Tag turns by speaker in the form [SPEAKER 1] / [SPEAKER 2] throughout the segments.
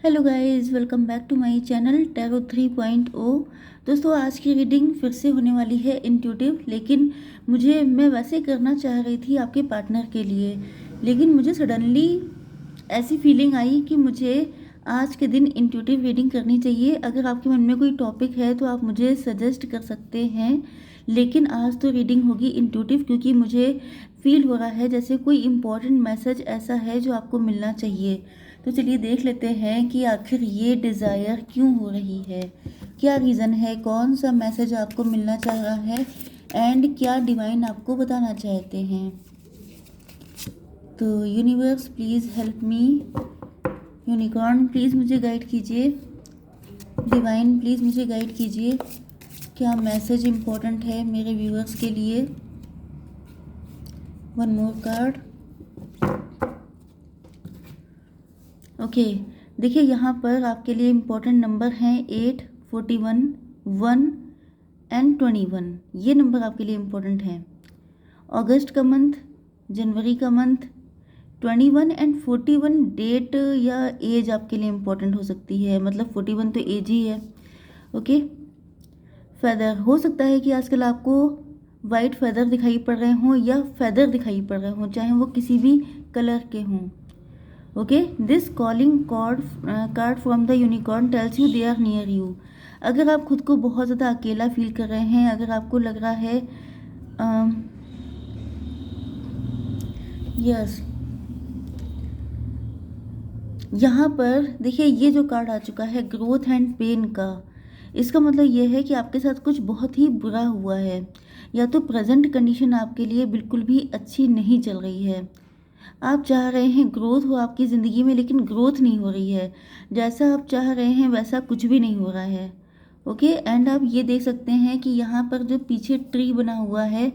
[SPEAKER 1] Hello guys, welcome back to my channel tarot 3.0। दोस्तों, आज की रीडिंग फिर से होने वाली है इंट्यूटिव, लेकिन मैं वैसे करना चाह रही थी आपके पार्टनर के लिए, लेकिन मुझे सडनली ऐसी फीलिंग आई कि मुझे आज के दिन इंट्यूटिव रीडिंग करनी चाहिए। अगर आपके मन में कोई टॉपिक है तो आप मुझे सजेस्ट कर सकते हैं, लेकिन आज तो रीडिंग होगी इंट्यूटिव, क्योंकि मुझे फील हो रहा है जैसे कोई इम्पोर्टेंट मैसेज ऐसा है जो आपको मिलना चाहिए। तो चलिए देख लेते हैं कि आखिर ये डिज़ायर क्यों हो रही है, क्या रीज़न है, कौन सा मैसेज आपको मिलना चाह रहा है एंड क्या डिवाइन आपको बताना चाहते हैं। तो universe please help me, unicorn please मुझे गाइड कीजिए, डिवाइन प्लीज़ मुझे गाइड कीजिए, क्या मैसेज इम्पोर्टेंट है मेरे व्यूअर्स के लिए। One more card. ओके, देखिए यहाँ पर आपके लिए इम्पोर्टेंट नंबर हैं 8, 41, 1 एंड 21। ये नंबर आपके लिए इम्पोर्टेंट हैं। अगस्त का मंथ, जनवरी का मंथ, 21 एंड 41 डेट या एज आपके लिए इम्पोर्टेंट हो सकती है, मतलब 41 तो एज ही है। ओके, फेदर हो सकता है कि आजकल आपको वाइट फेदर दिखाई पड़ रहे हों या फेदर दिखाई पड़ रहे हों, चाहे वो किसी भी कलर के हों। Okay, this calling card from the unicorn tells you they are near you. अगर आप खुद को बहुत ज़्यादा अकेला फील कर रहे हैं, अगर आपको लग रहा है यस, यहाँ पर देखिए ये जो कार्ड आ चुका है ग्रोथ एंड पेन का, इसका मतलब ये है कि आपके साथ कुछ बहुत ही बुरा हुआ है, या तो प्रेजेंट कंडीशन आपके लिए बिल्कुल भी अच्छी नहीं चल रही है। आप चाह रहे हैं ग्रोथ हो आपकी ज़िंदगी में, लेकिन ग्रोथ नहीं हो रही है। जैसा आप चाह रहे हैं वैसा कुछ भी नहीं हो रहा है। ओके, एंड आप ये देख सकते हैं कि यहाँ पर जो पीछे ट्री बना हुआ है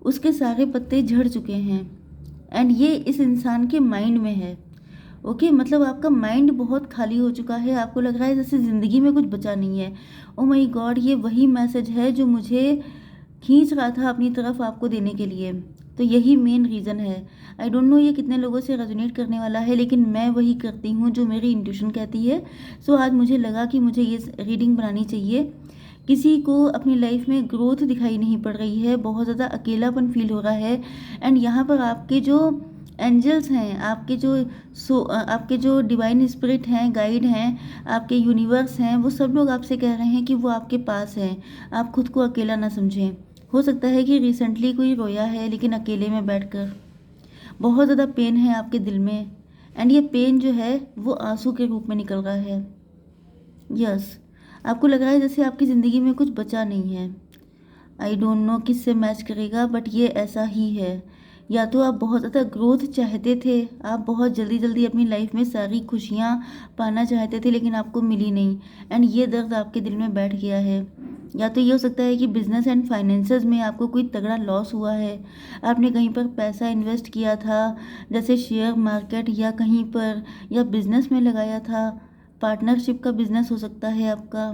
[SPEAKER 1] उसके सारे पत्ते झड़ चुके हैं, एंड ये इस इंसान के माइंड में है। ओके, मतलब आपका माइंड बहुत खाली हो चुका है, आपको लग रहा है जैसे ज़िंदगी में कुछ बचा नहीं है। ओ माय गॉड, ये वही मैसेज है जो मुझे खींच रहा था अपनी तरफ आपको देने के लिए। तो यही मेन रीज़न है। आई डोंट नो ये कितने लोगों से रेजोनेट करने वाला है, लेकिन मैं वही करती हूँ जो मेरी इंट्यूशन कहती है। सो आज मुझे लगा कि मुझे ये रीडिंग बनानी चाहिए। किसी को अपनी लाइफ में ग्रोथ दिखाई नहीं पड़ रही है, बहुत ज़्यादा अकेलापन फील हो रहा है, एंड यहाँ पर आपके जो एंजल्स हैं, आपके जो डिवाइन स्पिरिट हैं, गाइड हैं, आपके यूनिवर्स हैं, वो सब लोग आपसे कह रहे हैं कि वो आपके पास हैं। आप खुद को अकेला ना समझें। हो सकता है कि रिसेंटली कोई रोया है, लेकिन अकेले में बैठकर बहुत ज़्यादा पेन है आपके दिल में, एंड ये पेन जो है वो आंसू के रूप में निकल रहा है। यस, आपको लग रहा है जैसे आपकी ज़िंदगी में कुछ बचा नहीं है। आई डोंट नो किससे मैच करेगा, बट ये ऐसा ही है। या तो आप बहुत ज़्यादा ग्रोथ चाहते थे, आप बहुत जल्दी जल्दी अपनी लाइफ में सारी खुशियाँ पाना चाहते थे, लेकिन आपको मिली नहीं, एंड ये दर्द आपके दिल में बैठ गया है। या तो ये हो सकता है कि बिजनेस एंड फाइनेंसेस में आपको कोई तगड़ा लॉस हुआ है, आपने कहीं पर पैसा इन्वेस्ट किया था, जैसे शेयर मार्केट या कहीं पर, या बिजनेस में लगाया था, पार्टनरशिप का बिजनेस हो सकता है आपका।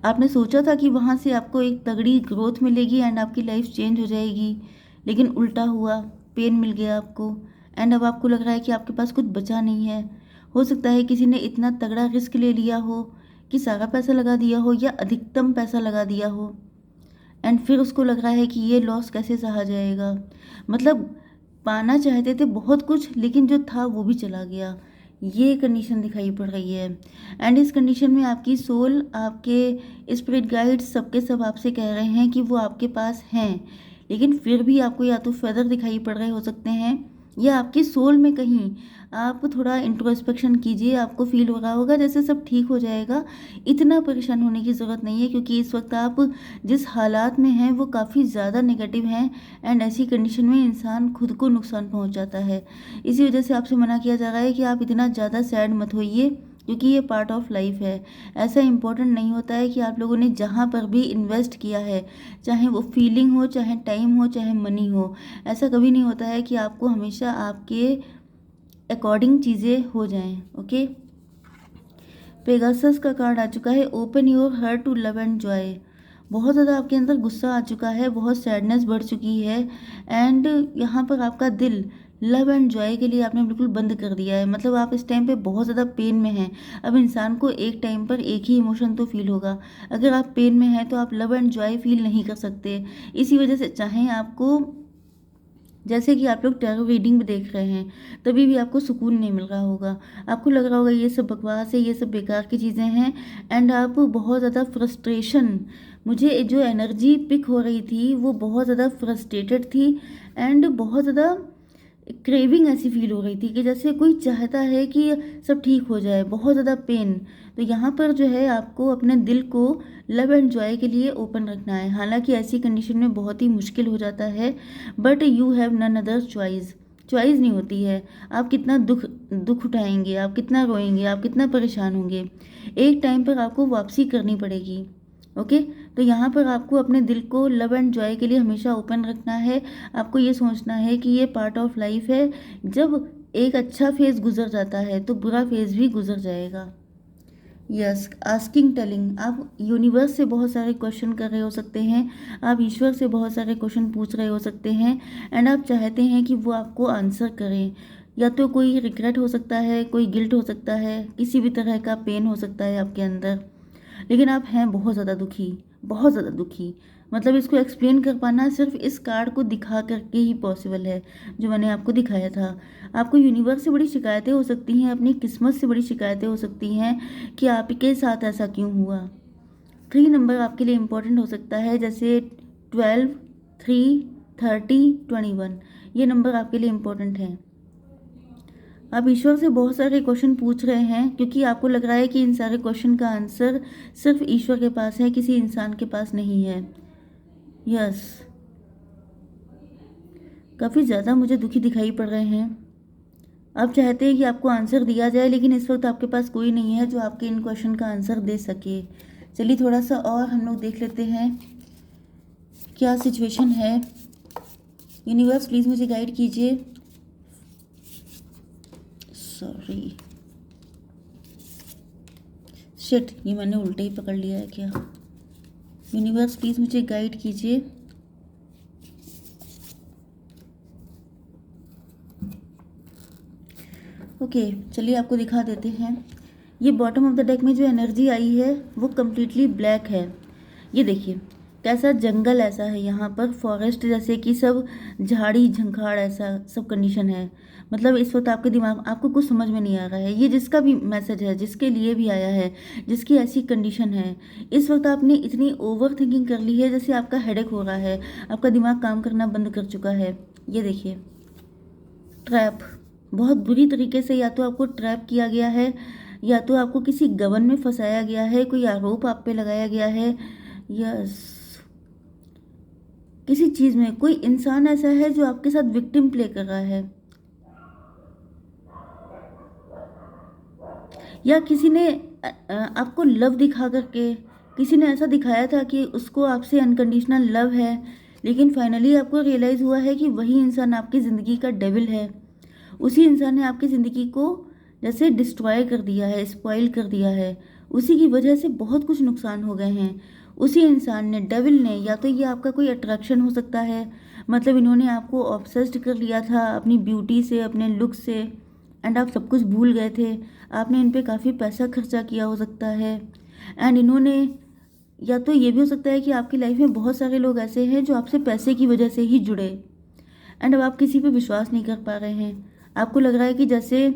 [SPEAKER 1] आपने सोचा था कि वहाँ से आपको एक तगड़ी ग्रोथ मिलेगी एंड आपकी लाइफ चेंज हो जाएगी, लेकिन उल्टा हुआ, पेन मिल गया आपको, एंड अब आपको लग रहा है कि आपके पास कुछ बचा नहीं है। हो सकता है किसी ने इतना तगड़ा रिस्क ले लिया हो कि सारा पैसा लगा दिया हो या अधिकतम पैसा लगा दिया हो, एंड फिर उसको लग रहा है कि ये लॉस कैसे सहा जाएगा। मतलब पाना चाहते थे बहुत कुछ, लेकिन जो था वो भी चला गया। ये कंडीशन दिखाई पड़ रही है, एंड इस कंडीशन में आपकी सोल, आपके स्पिरिट गाइड्स सबके सब आपसे कह रहे हैं कि वो आपके पास हैं, लेकिन फिर भी आपको या तो फेदर दिखाई पड़ रहे हो सकते हैं, या आपकी सोल में कहीं आप थोड़ा इंट्रोस्पेक्शन कीजिए, आपको फील हो रहा होगा जैसे सब ठीक हो जाएगा। इतना परेशान होने की ज़रूरत नहीं है, क्योंकि इस वक्त आप जिस हालात में हैं वो काफ़ी ज़्यादा नेगेटिव हैं, एंड ऐसी कंडीशन में इंसान खुद को नुकसान पहुंचाता है। इसी वजह से आपसे मना किया जा रहा है कि आप इतना ज़्यादा सैड मत होइए, क्योंकि ये पार्ट ऑफ लाइफ है। ऐसा इम्पोर्टेंट नहीं होता है कि आप लोगों ने जहाँ पर भी इन्वेस्ट किया है, चाहे वो फीलिंग हो, चाहे टाइम हो, चाहे मनी हो, ऐसा कभी नहीं होता है कि आपको हमेशा आपके अकॉर्डिंग चीज़ें हो जाएं। ओके, पेगासस का कार्ड आ चुका है, open your heart to love and joy. बहुत ज़्यादा आपके अंदर गुस्सा आ चुका है, बहुत सैडनेस बढ़ चुकी है, एंड यहाँ पर आपका दिल लव एंड जॉय के लिए आपने बिल्कुल बंद कर दिया है। मतलब आप इस टाइम पे बहुत ज़्यादा पेन में हैं। अब इंसान को एक टाइम पर एक ही इमोशन तो फील होगा। अगर आप पेन में हैं तो आप लव एंड जॉय फील नहीं कर सकते। इसी वजह से चाहे आपको, जैसे कि आप लोग टैरो रीडिंग भी देख रहे हैं, तभी भी आपको सुकून नहीं मिल रहा होगा। आपको लग रहा होगा ये सब बकवास है, ये सब बेकार की चीज़ें हैं। एंड आप बहुत ज़्यादा फ्रस्ट्रेशन, मुझे जो एनर्जी पिक हो रही थी वो बहुत ज़्यादा फ्रस्ट्रेटेड थी। एंड बहुत ज़्यादा क्रेविंग ऐसी फील हो रही थी कि जैसे कोई चाहता है कि सब ठीक हो जाए, बहुत ज़्यादा पेन। तो यहाँ पर जो है आपको अपने दिल को लव एंड जॉय के लिए ओपन रखना है। हालांकि ऐसी कंडीशन में बहुत ही मुश्किल हो जाता है, but you have none other choice. Choice नहीं होती है। आप कितना दुख दुख उठाएंगे, आप कितना रोएंगे, आप कितना परेशान होंगे, एक टाइम पर आपको वापसी करनी पड़ेगी। ओके, तो यहाँ पर आपको अपने दिल को लव एंड जॉय के लिए हमेशा ओपन रखना है। आपको ये सोचना है कि ये पार्ट ऑफ लाइफ है। जब एक अच्छा फेज़ गुजर जाता है तो बुरा फेज़ भी गुजर जाएगा। यस, आस्किंग टेलिंग, आप यूनिवर्स से बहुत सारे क्वेश्चन कर रहे हो सकते हैं, आप ईश्वर से बहुत सारे क्वेश्चन पूछ रहे हो सकते हैं। एंड आप चाहते हैं कि वो आपको आंसर करें। या तो कोई रिग्रेट हो सकता है, कोई गिल्ट हो सकता है, किसी भी तरह का पेन हो सकता है आपके अंदर। लेकिन आप हैं बहुत ज़्यादा दुखी, बहुत ज़्यादा दुखी। मतलब इसको एक्सप्लेन कर पाना सिर्फ इस कार्ड को दिखा करके ही पॉसिबल है, जो मैंने आपको दिखाया था। आपको यूनिवर्स से बड़ी शिकायतें हो सकती हैं, अपनी किस्मत से बड़ी शिकायतें हो सकती हैं कि आपके साथ ऐसा क्यों हुआ। 3 नंबर आपके लिए इम्पोर्टेंट हो सकता है, जैसे 12, 3, 30, 21। ये नंबर आपके लिए इम्पोर्टेंट हैं। आप ईश्वर से बहुत सारे क्वेश्चन पूछ रहे हैं क्योंकि आपको लग रहा है कि इन सारे क्वेश्चन का आंसर सिर्फ ईश्वर के पास है, किसी इंसान के पास नहीं है। यस, काफ़ी ज़्यादा मुझे दुखी दिखाई पड़ रहे हैं। आप चाहते हैं कि आपको आंसर दिया जाए, लेकिन इस वक्त आपके पास कोई नहीं है जो आपके इन क्वेश्चन का आंसर दे सके। चलिए थोड़ा सा और हम लोग देख लेते हैं क्या सिचुएशन है। यूनिवर्स प्लीज़ मुझे गाइड कीजिए। सॉरी, शिट, ये मैंने उल्टे ही पकड़ लिया है क्या। यूनिवर्स प्लीज़ मुझे गाइड कीजिए। ओके, चलिए आपको दिखा देते हैं। ये बॉटम ऑफ द डेक में जो एनर्जी आई है वो कम्प्लीटली ब्लैक है। ये देखिए कैसा जंगल ऐसा है, यहाँ पर फॉरेस्ट जैसे कि सब झाड़ी झंखाड़ ऐसा सब कंडीशन है। मतलब इस वक्त आपके दिमाग, आपको कुछ समझ में नहीं आ रहा है। ये जिसका भी मैसेज है, जिसके लिए भी आया है, जिसकी ऐसी कंडीशन है, इस वक्त आपने इतनी ओवर थिंकिंग कर ली है जैसे आपका हेडेक हो रहा है, आपका दिमाग काम करना बंद कर चुका है। ये देखिए ट्रैप, बहुत बुरी तरीके से या तो आपको ट्रैप किया गया है, या तो आपको किसी गबन में फंसाया गया है, कोई आरोप आप पे लगाया गया है। यस, किसी चीज़ में कोई इंसान ऐसा है जो आपके साथ विक्टिम प्ले कर रहा है, या किसी ने आपको लव दिखा करके, किसी ने ऐसा दिखाया था कि उसको आपसे अनकंडीशनल लव है, लेकिन फाइनली आपको रियलाइज़ हुआ है कि वही इंसान आपकी ज़िंदगी का डेविल है। उसी इंसान ने आपकी ज़िंदगी को जैसे डिस्ट्रॉय कर दिया है, स्पॉइल कर दिया है। उसी की वजह से बहुत कुछ नुकसान हो गए हैं। उसी इंसान ने, डेविल ने, या तो ये आपका कोई अट्रैक्शन हो सकता है, मतलब इन्होंने आपको ऑब्सेस्ड कर लिया था अपनी ब्यूटी से, अपने लुक से, एंड आप सब कुछ भूल गए थे। आपने इन पे काफ़ी पैसा खर्चा किया हो सकता है। एंड इन्होंने, या तो ये भी हो सकता है कि आपकी लाइफ में बहुत सारे लोग ऐसे हैं जो आपसे पैसे की वजह से ही जुड़े, एंड अब आप किसी पे विश्वास नहीं कर पा रहे हैं। आपको लग रहा है कि जैसे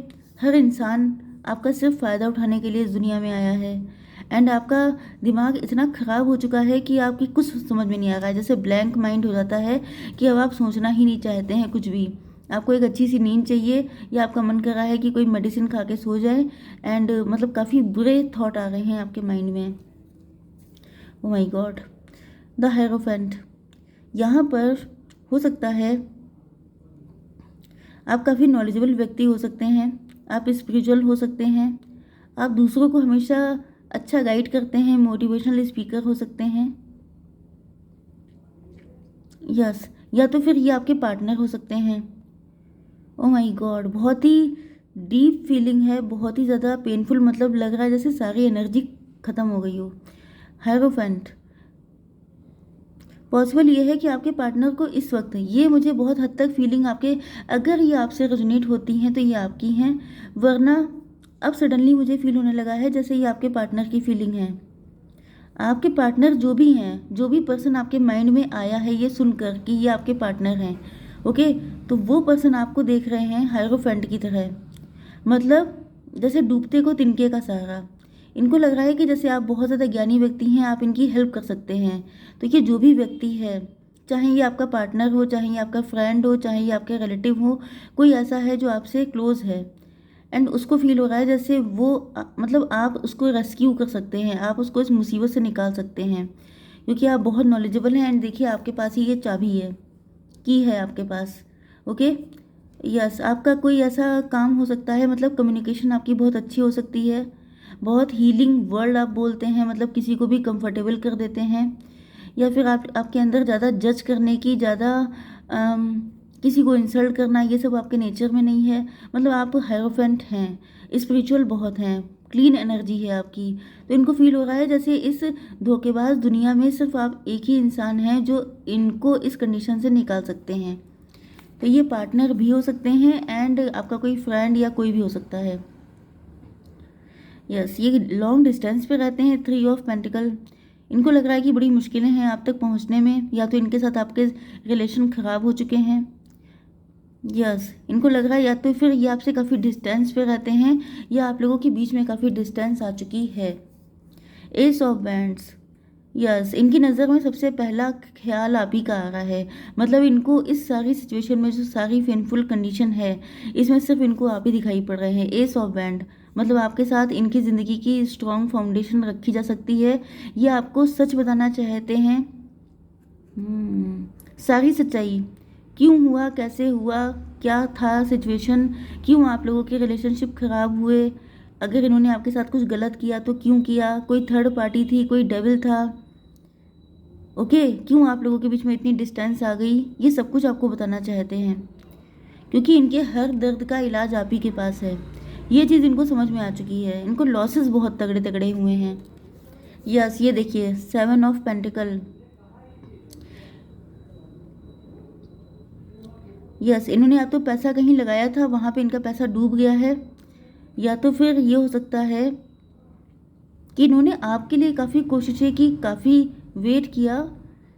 [SPEAKER 1] हर इंसान आपका सिर्फ फ़ायदा उठाने के लिए इस दुनिया में आया है। एंड आपका दिमाग इतना ख़राब हो चुका है कि आपकी कुछ समझ में नहीं आ रहा है, जैसे ब्लैंक माइंड हो जाता है कि अब आप सोचना ही नहीं चाहते हैं कुछ भी। आपको एक अच्छी सी नींद चाहिए, या आपका मन कर रहा है कि कोई मेडिसिन खा के सो जाए। एंड मतलब काफ़ी बुरे थॉट आ रहे हैं आपके माइंड में। Oh my God, the hierophant, यहाँ पर हो सकता है आप काफ़ी नॉलेजेबल व्यक्ति हो सकते हैं, आप स्पिरिचुअल हो सकते हैं, आप दूसरों को हमेशा अच्छा गाइड करते हैं, मोटिवेशनल स्पीकर हो सकते हैं। यस, या तो फिर ये आपके पार्टनर हो सकते हैं। ओ माय गॉड, बहुत ही डीप फीलिंग है, बहुत ही ज़्यादा पेनफुल, मतलब लग रहा है जैसे सारी एनर्जी ख़त्म हो गई हो। हेरोफेंट, पॉसिबल ये है कि आपके पार्टनर को इस वक्त, ये मुझे बहुत हद तक फीलिंग आपके, अगर ये आपसे रेजोनेट होती हैं तो ये आपकी हैं, वरना अब सडनली मुझे फील होने लगा है जैसे ये आपके पार्टनर की फीलिंग है। आपके पार्टनर जो भी हैं, जो भी पर्सन आपके माइंड में आया है ये सुनकर कि ये आपके पार्टनर हैं, ओके, तो वो पर्सन आपको देख रहे हैं हायरोफेंट की तरह, मतलब जैसे डूबते को तिनके का सहारा। इनको लग रहा है कि जैसे आप बहुत ज़्यादा ज्ञानी व्यक्ति हैं, आप इनकी हेल्प कर सकते हैं। तो ये जो भी व्यक्ति है, चाहे ये आपका पार्टनर हो, चाहे ये आपका फ्रेंड हो, चाहे ये आपके रिलेटिव हो, कोई ऐसा है जो आपसे क्लोज है एंड उसको फील हो रहा है जैसे वो मतलब आप उसको रेस्क्यू कर सकते हैं, आप उसको इस मुसीबत से निकाल सकते हैं, क्योंकि आप बहुत नॉलेजेबल हैं। एंड देखिए आपके पास ही ये चाबी है, की है आपके पास, ओके। यस, आपका कोई ऐसा काम हो सकता है, मतलब कम्युनिकेशन आपकी बहुत अच्छी हो सकती है, बहुत हीलिंग वर्ड आप बोलते हैं, मतलब किसी को भी कंफर्टेबल कर देते हैं, या फिर आपके अंदर ज़्यादा जज करने की, ज़्यादा किसी को इंसल्ट करना, ये सब आपके नेचर में नहीं है। मतलब आप हायरोफेंट हैं, स्पिरिचुअल बहुत हैं, क्लीन एनर्जी है आपकी। तो इनको फील हो रहा है जैसे इस धोखेबाज दुनिया में सिर्फ आप एक ही इंसान हैं जो इनको इस कंडीशन से निकाल सकते हैं। तो ये पार्टनर भी हो सकते हैं एंड आपका कोई फ्रेंड या कोई भी हो सकता है। यस, ये लॉन्ग डिस्टेंस पे रहते हैं, 3 ऑफ पेंटिकल। इनको लग रहा है कि बड़ी मुश्किलें हैं आप तक पहुंचने में, या तो इनके साथ आपके रिलेशन ख़राब हो चुके हैं। यस, इनको लग रहा है या तो फिर ये आपसे काफ़ी डिस्टेंस पे रहते हैं, या आप लोगों के बीच में काफ़ी डिस्टेंस आ चुकी है। S of bands. यस, इनकी नज़र में सबसे पहला ख्याल आप ही का आ रहा है। मतलब इनको इस सारी सिचुएशन में जो सारी पेनफुल कंडीशन है, इसमें सिर्फ इनको आप ही दिखाई पड़ रहे हैं। एस ऑफ बैंड, मतलब आपके साथ इनकी ज़िंदगी की स्ट्रॉन्ग फाउंडेशन रखी जा सकती है। ये आपको सच बताना चाहते हैं, सारी सच्चाई, क्यों हुआ, कैसे हुआ, क्या था सिचुएशन, क्यों आप लोगों के रिलेशनशिप ख़राब हुए, अगर इन्होंने आपके साथ कुछ गलत किया तो क्यों किया, कोई थर्ड पार्टी थी, कोई डेविल था, ओके, क्यों आप लोगों के बीच में इतनी डिस्टेंस आ गई, ये सब कुछ आपको बताना चाहते हैं, क्योंकि इनके हर दर्द का इलाज आप ही के पास है। ये चीज़ इनको समझ में आ चुकी है। इनको लॉसेस बहुत तगड़े तगड़े हुए हैं। यस, ये देखिए 7 ऑफ पेंटिकल। यस, इन्होंने या तो पैसा कहीं लगाया था, वहाँ पे इनका पैसा डूब गया है, या तो फिर ये हो सकता है कि इन्होंने आपके लिए काफ़ी कोशिशें की, काफ़ी वेट किया,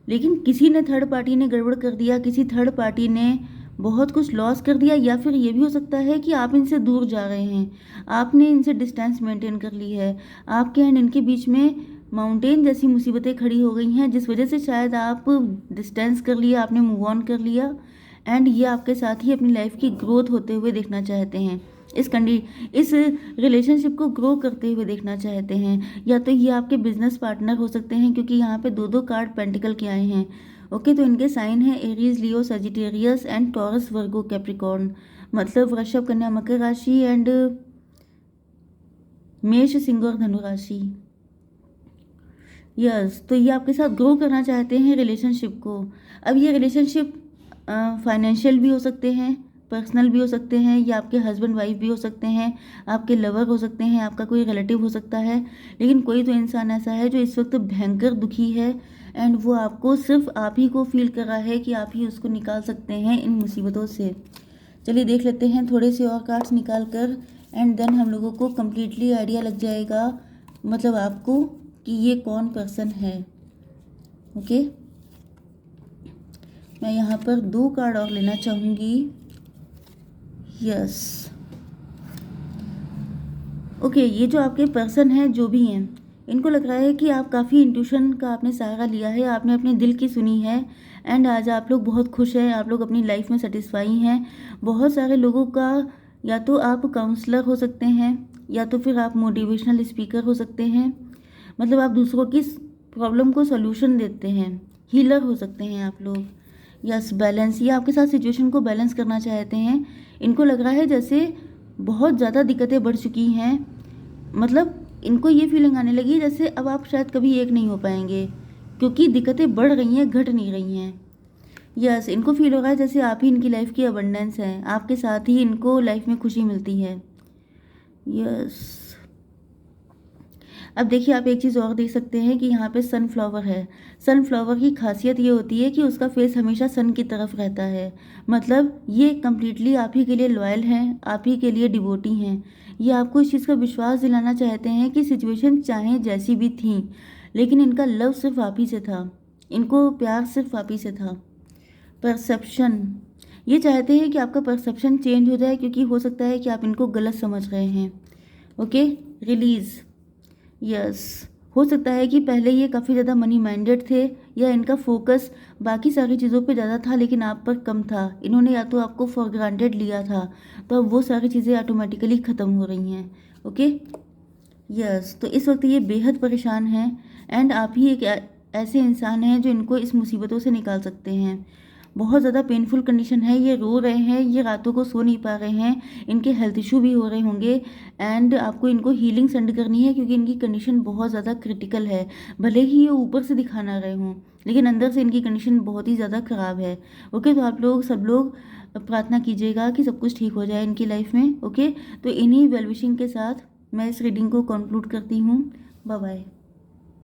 [SPEAKER 1] लेकिन किसी ने, थर्ड पार्टी ने गड़बड़ कर दिया, किसी थर्ड पार्टी ने बहुत कुछ लॉस कर दिया, या फिर ये भी हो सकता है कि आप इनसे दूर जा रहे हैं, आपने इनसे डिस्टेंस मेंटेन कर ली है, आपके एंड इनके बीच में माउंटेन जैसी मुसीबतें खड़ी हो गई हैं, जिस वजह से शायद आप डिस्टेंस कर लिया, आपने मूव ऑन कर लिया, एंड ये आपके साथ ही अपनी लाइफ की ग्रोथ होते हुए देखना चाहते हैं, इस रिलेशनशिप को ग्रो करते हुए देखना चाहते हैं। या तो ये आपके बिजनेस पार्टनर हो सकते हैं, क्योंकि यहाँ पे 2 कार्ड पेंटिकल के आए हैं, ओके। तो इनके साइन है Aries, Leo, Sagittarius and taurus, Virgo, Capricorn, मतलब वृषभ, कन्या, मकर राशि एंड मेष, सिंह और धनु राशि। यस, तो ये आपके साथ ग्रो करना चाहते हैं रिलेशनशिप को। अब ये रिलेशनशिप फाइनेंशियल भी हो सकते हैं, पर्सनल भी हो सकते हैं, या आपके हस्बैंड वाइफ भी हो सकते हैं, आपके लवर हो सकते हैं, आपका कोई रिलेटिव हो सकता है, लेकिन कोई तो इंसान ऐसा है जो इस वक्त भयंकर दुखी है एंड वो आपको, सिर्फ आप ही को फील कर रहा है कि आप ही उसको निकाल सकते हैं इन मुसीबतों से। चलिए देख लेते हैं थोड़े से और कार्ड्स निकाल कर, एंड देन हम लोगों को कम्प्लीटली आइडिया लग जाएगा, मतलब आपको, कि ये कौन पर्सन है, ओके। मैं यहाँ पर 2 कार्ड और लेना चाहूँगी। यस, ओके, ये जो आपके पर्सन हैं, जो भी हैं, इनको लग रहा है कि आप काफ़ी इंट्यूशन का आपने सहारा लिया है, आपने अपने दिल की सुनी है, एंड आज आप लोग बहुत खुश हैं, आप लोग अपनी लाइफ में सेटिस्फाई हैं। बहुत सारे लोगों का, या तो आप काउंसलर हो सकते हैं, या तो फिर आप मोटिवेशनल स्पीकर हो सकते हैं, मतलब आप दूसरों की प्रॉब्लम को सोल्यूशन देते हैं, हीलर हो सकते हैं आप लोग। यस, बैलेंस, ये आपके साथ सिचुएशन को बैलेंस करना चाहते हैं। इनको लग रहा है जैसे बहुत ज़्यादा दिक्कतें बढ़ चुकी हैं, मतलब इनको ये फीलिंग आने लगी जैसे अब आप शायद कभी एक नहीं हो पाएंगे, क्योंकि दिक्कतें बढ़ रही हैं, घट नहीं रही हैं। यस, इनको फील हो रहा है जैसे आप ही इनकी लाइफ की अबंडेंस है, आपके साथ ही इनको लाइफ में खुशी मिलती है। यस, अब देखिए आप एक चीज़ और देख सकते हैं कि यहाँ पे सनफ्लावर है। सनफ्लावर की खासियत ये होती है कि उसका फेस हमेशा सन की तरफ रहता है। मतलब ये कंप्लीटली आप ही के लिए लॉयल हैं, आप ही के लिए डिवोटी हैं। ये आपको इस चीज़ का विश्वास दिलाना चाहते हैं कि सिचुएशन चाहे जैसी भी थी, लेकिन इनका लव सिर्फ आप ही से था, इनको प्यार सिर्फ आप ही से था। परसेप्शन, ये चाहते हैं कि आपका परसेप्शन चेंज हो जाए, क्योंकि हो सकता है कि आप इनको गलत समझ रहे हैं। ओके। रिलीज़, यस, हो सकता है कि पहले ये काफ़ी ज़्यादा मनी माइंडेड थे, या इनका फोकस बाकी सारी चीज़ों पे ज़्यादा था लेकिन आप पर कम था। इन्होंने या तो आपको फॉर ग्रांटेड लिया था, तो अब वो सारी चीज़ें ऑटोमेटिकली ख़त्म हो रही हैं। ओके। यस, तो इस वक्त ये बेहद परेशान हैं, एंड आप ही एक ऐसे इंसान हैं जो इनको इस मुसीबतों से निकाल सकते हैं। बहुत ज़्यादा पेनफुल कंडीशन है, ये रो रहे हैं, ये रातों को सो नहीं पा रहे हैं, इनके हेल्थ इशू भी हो रहे होंगे, एंड आपको इनको हीलिंग सेंड करनी है क्योंकि इनकी कंडीशन बहुत ज़्यादा क्रिटिकल है। भले ही ये ऊपर से दिखा ना रहे हों, लेकिन अंदर से इनकी कंडीशन बहुत ही ज़्यादा ख़राब है। ओके, तो आप लोग सब लोग प्रार्थना कीजिएगा कि सब कुछ ठीक हो जाए इनकी लाइफ में। ओके, तो इन्हीं वेल विशिंग के साथ मैं इस रीडिंग को कंक्लूड करती हूँ। Bye bye.